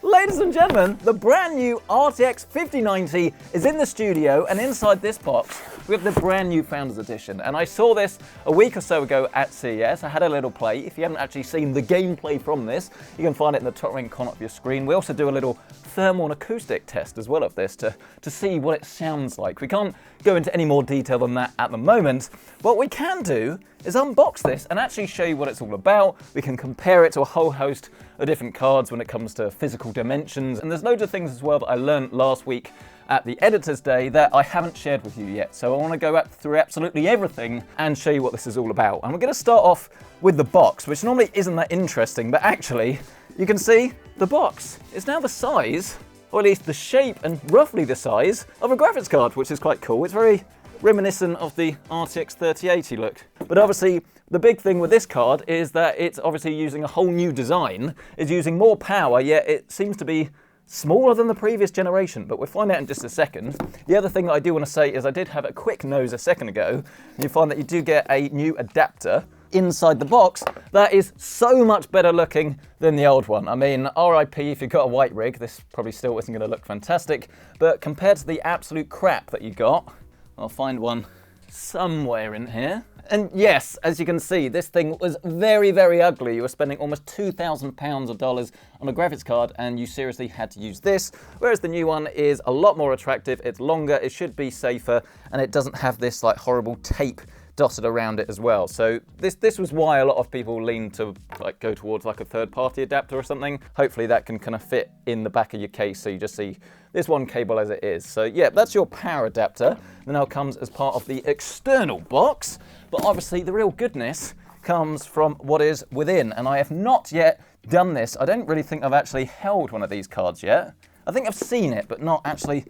Ladies and gentlemen, the brand new RTX 5090 is in the studio, and inside this box we have the brand new Founders Edition. And I saw this a week or so ago at CES. I had a little play. If you haven't actually seen the gameplay from this, you can find it in the top right corner of your screen. We also do a little thermal and acoustic test as well of this to see what it sounds like. We can't go into any more detail than that at the moment. What we can do is unbox this and actually show you what it's all about. We can compare it to a whole host of different cards when it comes to physical dimensions. And there's loads of things as well that I learned last week at the Editor's Day that I haven't shared with you yet. So I want to go through absolutely everything and show you what this is all about. And we're going to start off with the box, which normally isn't that interesting, but actually, you can see the box is now the size, or at least the shape and roughly the size, of a graphics card, which is quite cool. It's very reminiscent of the RTX 3080 look. But obviously, the big thing with this card is that it's obviously using a whole new design. It's using more power, yet it seems to be smaller than the previous generation, but we'll find out in just a second. The other thing that I do want to say is I did have a quick nose a second ago, and you find that you do get a new adapter inside the box that is so much better looking than the old one. I mean, RIP if you've got a white rig, this probably still isn't going to look fantastic, but compared to the absolute crap that you got, I'll find one somewhere in here. And yes, as you can see, this thing was very, very ugly. You were spending almost £2,000 of dollars on a graphics card, and you seriously had to use this. Whereas the new one is a lot more attractive, it's longer, it should be safer, and it doesn't have this like horrible tape dotted around it as well. So this was why a lot of people lean to like go towards like a third-party adapter or something. Hopefully that can kind of fit in the back of your case, so you just see this one cable as it is. So yeah, that's your power adapter. That now comes as part of the external box, but obviously the real goodness comes from what is within, and I have not yet done this. I don't really think I've actually held one of these cards yet. I think I've seen it, but not actually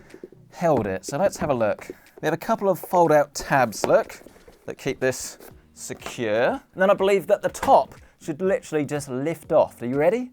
held it. So let's have a look. We have a couple of fold-out tabs, look, that keep this secure. And then I believe that the top should literally just lift off. Are you ready?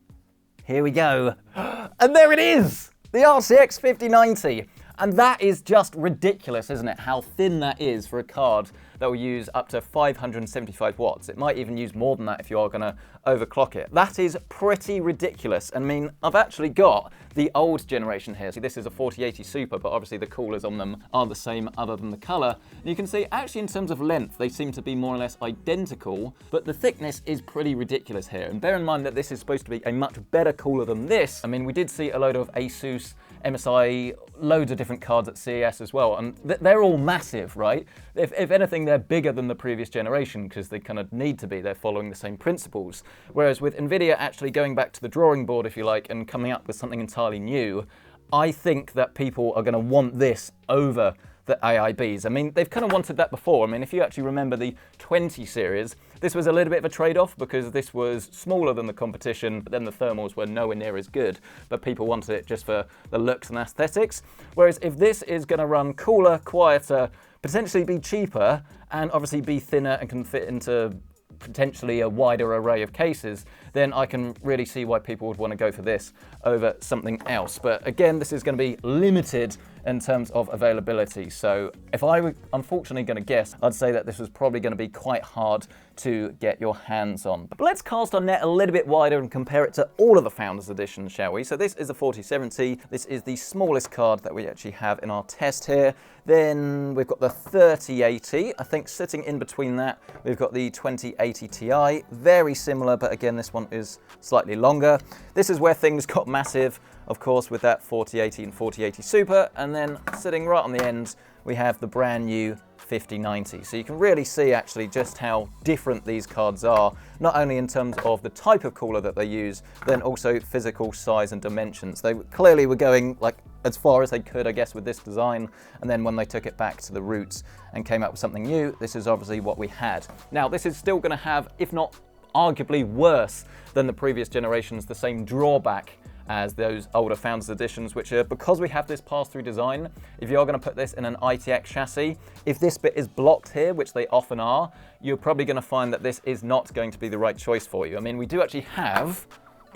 Here we go. And there it is, the RTX 5090. And that is just ridiculous, isn't it? How thin that is for a card that will use up to 575 watts. It might even use more than that if you are gonna overclock it. That is pretty ridiculous. I mean, I've actually got the old generation here. See, this is a 4080 Super, but obviously the coolers on them are the same other than the color. And you can see, actually in terms of length, they seem to be more or less identical, but the thickness is pretty ridiculous here. And bear in mind that this is supposed to be a much better cooler than this. I mean, we did see a load of Asus, MSI, loads of different cards at CES as well, and they're all massive, right? If anything, they're bigger than the previous generation because they kind of need to be. They're following the same principles. Whereas with NVIDIA actually going back to the drawing board, if you like, and coming up with something entirely new, I think that people are going to want this over the AIBs. I mean, they've kind of wanted that before. I mean, if you actually remember the 20 series, this was a little bit of a trade-off because this was smaller than the competition, but then the thermals were nowhere near as good, but people wanted it just for the looks and aesthetics. Whereas if this is going to run cooler, quieter, potentially be cheaper, and obviously be thinner and can fit into potentially a wider array of cases, then I can really see why people would want to go for this over something else. But again, this is going to be limited in terms of availability. So if I were unfortunately going to guess, I'd say that this was probably going to be quite hard to get your hands on. But let's cast our net a little bit wider and compare it to all of the Founders Editions, shall we? So this is the 4070. This is the smallest card that we actually have in our test here. Then we've got the 3080. I think sitting in between that, we've got the 2080 Ti. Very similar, but again, this one is slightly longer. This is where things got massive, of course, with that 4080 and 4080 Super. And then sitting right on the end, we have the brand new 5090. So you can really see actually just how different these cards are, not only in terms of the type of cooler that they use, then also physical size and dimensions. They clearly were going like as far as they could, I guess, with this design. And then when they took it back to the roots and came up with something new, this is obviously what we had. Now, this is still going to have, if not arguably worse than the previous generations, the same drawback as those older Founders Editions, which are, because we have this pass-through design, if you're going to put this in an ITX chassis, if this bit is blocked here, which they often are, you're probably going to find that this is not going to be the right choice for you. I mean, we do actually have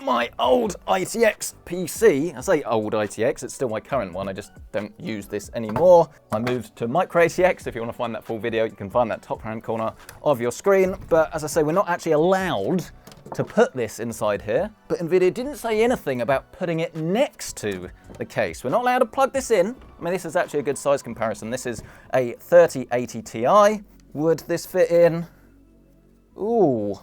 my old ITX PC. I say old ITX, it's still my current one, I just don't use this anymore. I moved to Micro ATX. If you want to find that full video, you can find that top right corner of your screen. But as I say, we're not actually allowed to put this inside here, but NVIDIA didn't say anything about putting it next to the case. We're not allowed to plug this in. I mean, this is actually a good size comparison. This is a 3080 Ti. Would this fit in? Ooh,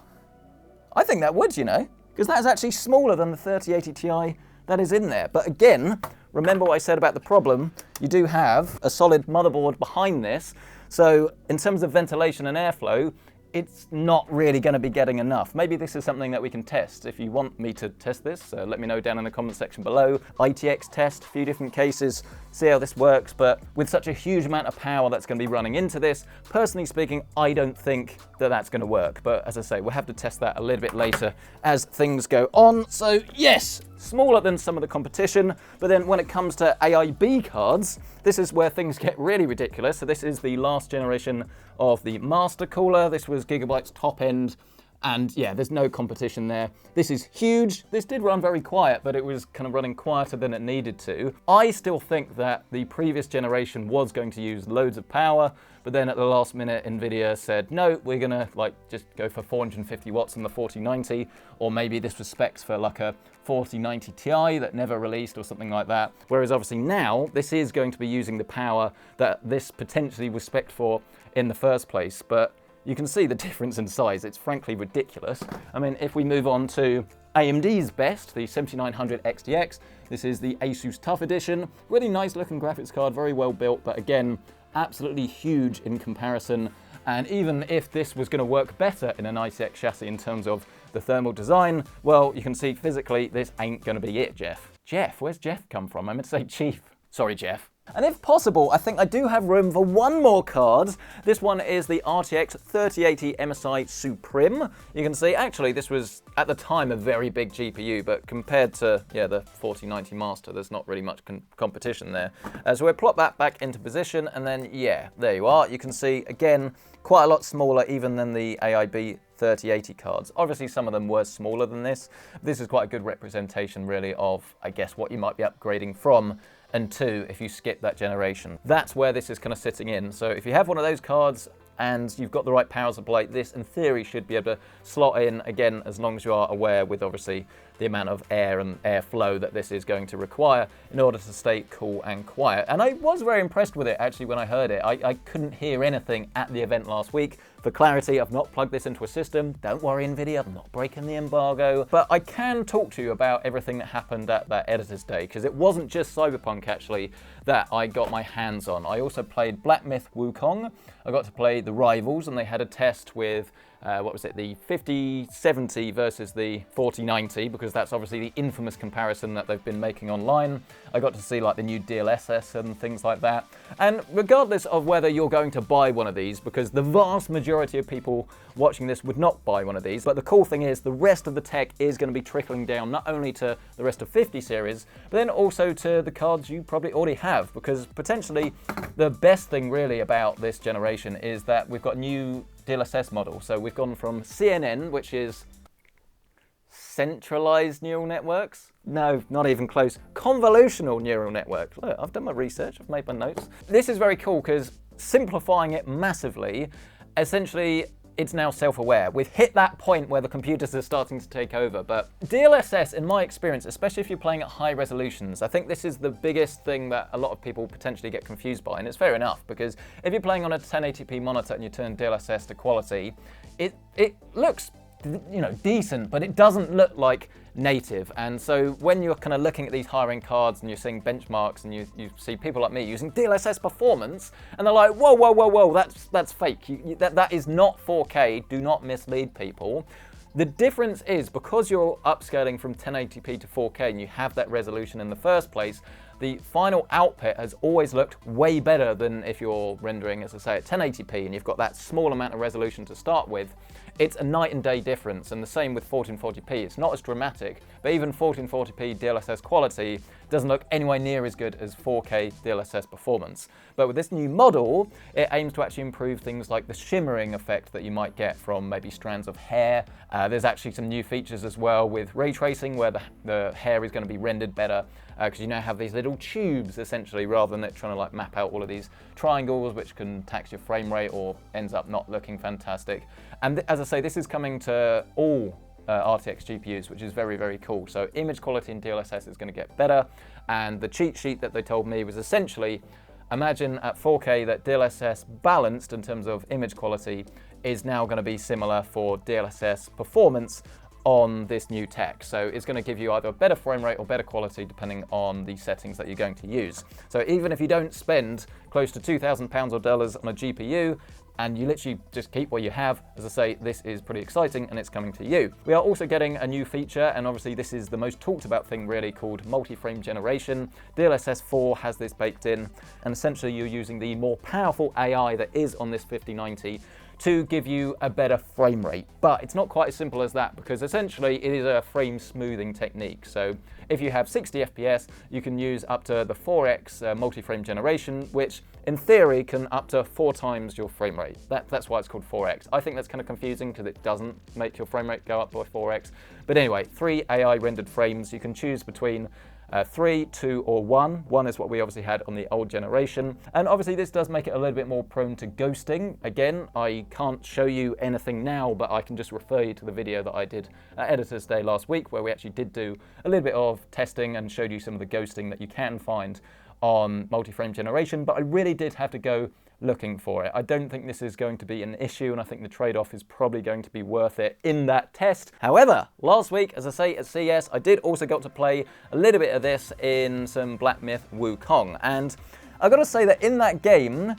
I think that would, you know, because that's actually smaller than the 3080 Ti that is in there. But again, remember what I said about the problem. You do have a solid motherboard behind this. So in terms of ventilation and airflow, it's not really going to be getting enough. Maybe this is something that we can test. If you want me to test this, let me know down in the comment section below. RTX test, a few different cases, see how this works. But with such a huge amount of power that's going to be running into this, personally speaking, I don't think that that's going to work. But as I say, we'll have to test that a little bit later as things go on. So yes, smaller than some of the competition. But then when it comes to AIB cards, this is where things get really ridiculous. So this is the last generation of the master cooler. This was Gigabyte's top end. And yeah, there's no competition there. This is huge. This did run very quiet, but it was kind of running quieter than it needed to. I still think that the previous generation was going to use loads of power, but then at the last minute, NVIDIA said, no, we're gonna just go for 450 watts on the 4090, or maybe this was specs for like a 4090 Ti that never released or something like that. Whereas obviously now, this is going to be using the power that this potentially was spec'd for in the first place. But you can see the difference in size. It's frankly ridiculous. I mean, if we move on to AMD's best, the 7900 XTX, this is the Asus Tough Edition. Really nice looking graphics card, very well built, but again, absolutely huge in comparison. And even if this was going to work better in an RTX chassis in terms of the thermal design, well, you can see physically, this ain't going to be it, Jeff. Jeff, where's Jeff come from? I meant to say Chief. Sorry, Jeff. And if possible, I think I do have room for one more card. This one is the RTX 3080 MSI Supreme. You can see, actually, this was, at the time, a very big GPU, but compared to, yeah, the 4090 Master, there's not really much competition there. So we'll plot that back into position, and then, yeah, there you are. You can see, again, quite a lot smaller even than the AIB 3080 cards. Obviously, some of them were smaller than this. This is quite a good representation, really, of, I guess, what you might be upgrading from, and two, if you skip that generation. That's where this is kind of sitting in. So if you have one of those cards and you've got the right power supply, this in theory should be able to slot in, again, as long as you are aware with obviously the amount of air and airflow that this is going to require in order to stay cool and quiet. And I was very impressed with it actually when I heard it. I couldn't hear anything at the event last week. For clarity, I've not plugged this into a system. Don't worry, NVIDIA, I'm not breaking the embargo. But I can talk to you about everything that happened at that Editor's Day, because it wasn't just Cyberpunk actually that I got my hands on. I also played Black Myth Wukong. I got to play The Rivals, and they had a test with what was it, the 5070 versus the 4090, because that's obviously the infamous comparison that they've been making online. I got to see like the new DLSS and things like that. And regardless of whether you're going to buy one of these, because the vast majority of people watching this would not buy one of these, but the cool thing is the rest of the tech is going to be trickling down not only to the rest of 50 series, but then also to the cards you probably already have, because potentially the best thing really about this generation is that we've got new DLSS model. So we've gone from CNN, which is centralized neural networks. No, not even close. Convolutional neural network. Look, I've done my research, I've made my notes. This is very cool because simplifying it massively, essentially it's now self-aware. We've hit that point where the computers are starting to take over, but DLSS, in my experience, especially if you're playing at high resolutions, I think this is the biggest thing that a lot of people potentially get confused by, and it's fair enough, because if you're playing on a 1080p monitor and you turn DLSS to quality, it looks, you know, decent, but it doesn't look like native. And so when you're kind of looking at these higher end cards and you're seeing benchmarks and you see people like me using DLSS performance and they're like, whoa, whoa, whoa, whoa, that's fake. That is not 4K. Do not mislead people. The difference is because you're upscaling from 1080p to 4K and you have that resolution in the first place, the final output has always looked way better than if you're rendering, as I say, at 1080p and you've got that small amount of resolution to start with. It's a night and day difference, and the same with 1440p. It's not as dramatic, but even 1440p DLSS quality doesn't look anywhere near as good as 4K DLSS performance. But with this new model, it aims to actually improve things like the shimmering effect that you might get from maybe strands of hair. There's actually some new features as well with ray tracing where the hair is going to be rendered better, because you now have these little tubes essentially, rather than it trying to like map out all of these triangles, which can tax your frame rate or ends up not looking fantastic. And as I say, this is coming to all RTX GPUs, which is very, very cool. So image quality in DLSS is going to get better, and the cheat sheet that they told me was essentially, imagine at 4K that DLSS balanced in terms of image quality is now going to be similar for DLSS performance on this new tech. So it's going to give you either a better frame rate or better quality depending on the settings that you're going to use. So even if you don't spend close to £2,000 or dollars on a GPU, and you literally just keep what you have, as I say, this is pretty exciting and it's coming to you. We are also getting a new feature, and obviously this is the most talked about thing really, called Multiframe Generation. DLSS 4 has this baked in, and essentially you're using the more powerful AI that is on this 5090 to give you a better frame rate. But it's not quite as simple as that, because essentially it is a frame smoothing technique. So if you have 60 FPS, you can use up to the 4x multi-frame generation, which in theory can up to 4 times your frame rate. That's why it's called 4x. I think that's kind of confusing because it doesn't make your frame rate go up by 4x. But anyway, 3 AI rendered frames. You can choose between 3, 2, or 1. 1 is what we obviously had on the old generation. And obviously this does make it a little bit more prone to ghosting. Again, I can't show you anything now, but I can just refer you to the video that I did at Editor's Day last week, where we actually did do a little bit of testing and showed you some of the ghosting that you can find on multi-frame generation. But I really did have to go looking for it. I don't think this is going to be an issue, and I think the trade-off is probably going to be worth it in that test. However, last week, as I say, at CES, I did also get to play a little bit of this in some Black Myth Wukong, and I've got to say that in that game,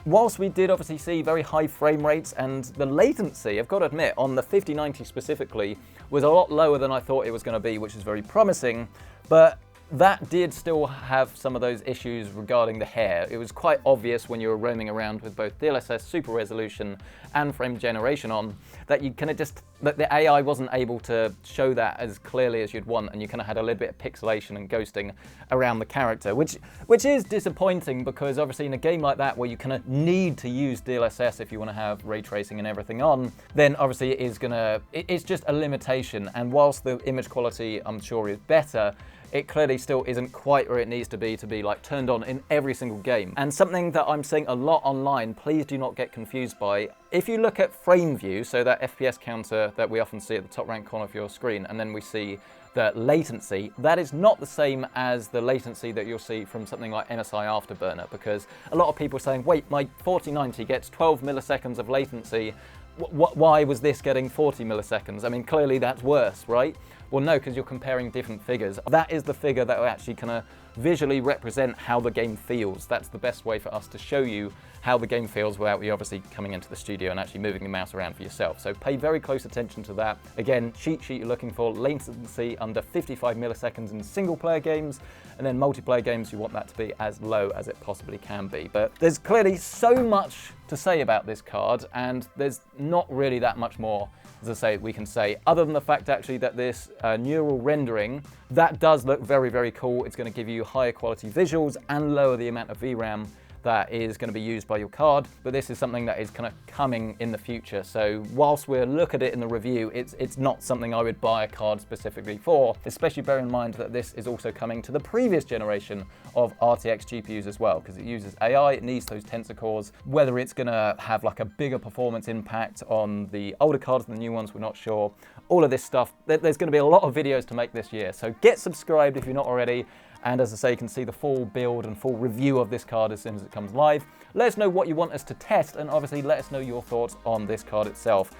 whilst we did obviously see very high frame rates, and the latency, I've got to admit, on the 5090 specifically, was a lot lower than I thought it was going to be, which is very promising, but that did still have some of those issues regarding the hair. It was quite obvious when you were roaming around with both DLSS super resolution and frame generation on that you kind of just, that the AI wasn't able to show that as clearly as you'd want, and you kind of had a little bit of pixelation and ghosting around the character, which is disappointing, because obviously in a game like that where you kind of need to use DLSS if you want to have ray tracing and everything on, then obviously it's just a limitation. And whilst the image quality I'm sure is better, it clearly still isn't quite where it needs to be like turned on in every single game. And something that I'm seeing a lot online, please do not get confused by, if you look at frame view, so that FPS counter that we often see at the top right corner of your screen, and then we see the latency, that is not the same as the latency that you'll see from something like MSI Afterburner, because a lot of people are saying, wait, my 4090 gets 12 milliseconds of latency, why was this getting 40 milliseconds? I mean, clearly that's worse, right? Well, no, because you're comparing different figures. That is the figure that will actually kind of visually represent how the game feels. That's the best way for us to show you how the game feels without you obviously coming into the studio and actually moving the mouse around for yourself. So pay very close attention to that. Again, cheat sheet you're looking for, latency under 55 milliseconds in single player games, and then multiplayer games you want that to be as low as it possibly can be. But there's clearly so much to say about this card, and there's not really that much more, as I say, we can say, other than the fact actually that this neural rendering, that does look very, very cool. It's going to give you higher quality visuals and lower the amount of VRAM that is going to be used by your card, but this is something that is kind of coming in the future. So whilst we'll look at it in the review, it's not something I would buy a card specifically for, especially bear in mind that this is also coming to the previous generation of RTX GPUs as well, because it uses AI, it needs those tensor cores. Whether it's going to have like a bigger performance impact on the older cards than the new ones, we're not sure. All of this stuff, there's going to be a lot of videos to make this year, so get subscribed if you're not already. And as I say, you can see the full build and full review of this card as soon as it comes live. Let us know what you want us to test, and obviously let us know your thoughts on this card itself.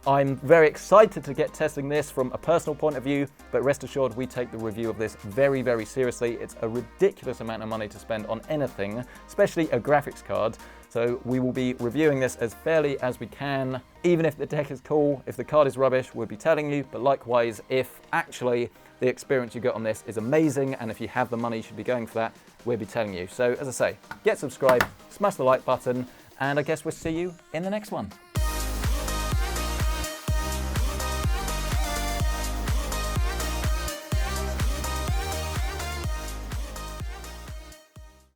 I'm very excited to get testing this from a personal point of view, but rest assured we take the review of this very, very seriously. It's a ridiculous amount of money to spend on anything, especially a graphics card. So we will be reviewing this as fairly as we can. Even if the tech is cool, if the card is rubbish, we'll be telling you, but likewise, if actually the experience you get on this is amazing, and if you have the money, you should be going for that, we'll be telling you. So as I say, get subscribed, smash the like button, and I guess we'll see you in the next one.